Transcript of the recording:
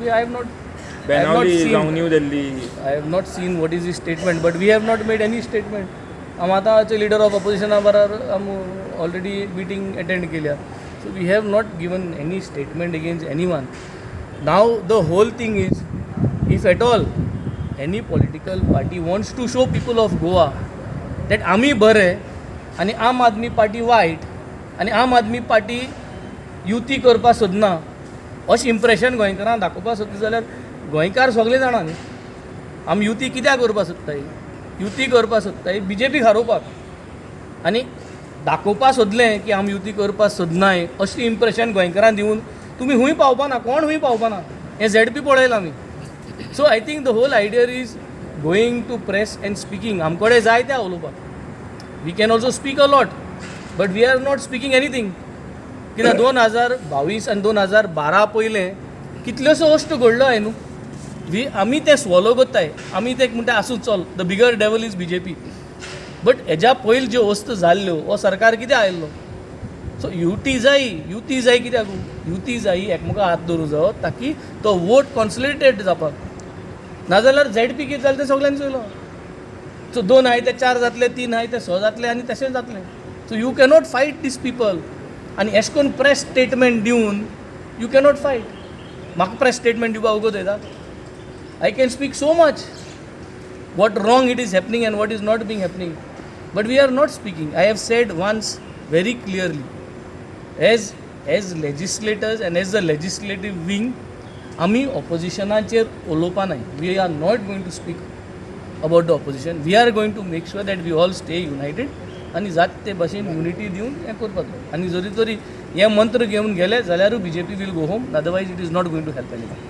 I have not Benawali, Long New Delhi. I have not seen what is his statement, but we have not made any statement. हम आताचे leader of ऑपोजिशना बरोबर हम already meeting attend केल्या. So we have not given any statement against anyone. Now the whole thing is, if at all any political party wants to show people of Goa that आमी बरे आणि आम आदमी party वायट आणि आम आदमी party युती करपा सोदना अशें इम्प्रेशन गोंयकारांक दाखोवपा सोदता जाल्यार गोंयकार सगळे जाणा न्ही आमी युती कित्याक करपा सोदताय. युती करपा सोदताय BJP हारोवपाक आनी दाखोवपा सोदलें की आमी युती करपा सोदनाय अशें इम्प्रेशन गोंयकारांक दिवन तुमी हूंय पावपा ना, कोण हूंय पावपा ना. हें ZP पळयलां आमी. So I think the whole idea is going to press and speaking. आमचे कडेन जाय तें उलोवपाक. We can also speak a lot, but we are not speaking anything. कित्याक 2022 आनी 2012 पयलें कितल्योशो गोश्टी घडल्यो न्हू. आमी ते स्वॉलो करताय, आमी ते म्हणटा आसूं चल, the bigger devil is BJP. But हेज्या पयलीं ज्यो वस्तू जाल्ल्यो हो सरकार कित्याक आयिल्लो. सो युती जाय कित्याक युती जायी एकमेका हात धरूं जायो ताकी तो वोट कॉन्सोलिडेटेड जावपाक. नाजाल्यार ZP कितें जालें तें सगळ्यांनी चोयलो. सो 2 आहाय ते 4 जातले, 3 आहाय ते 6 जातले आनी तशें जातलें. So you cannot fight these people. आनी अशें करून प्रेस स्टेटमेंट दिवन यू कॅनॉट फायट. म्हाका प्रेस स्टेटमेंट दिवपाक उगत येता. I can speak so much what wrong it is happening and what is not being happening, but we are not speaking. I have said once very clearly, as legislators and as the legislative wing, आमी oppositionाचेर उलोवपा नाय. We are not going to speak about the opposition. We are going to make sure that we all stay united आनी जात ते भाशेन unity दिवन हें करपाक. आनी जरी तरी हें मंत्र घेवन गेले जाल्यारूय BJP will go home. Otherwise it is not going to help anyone.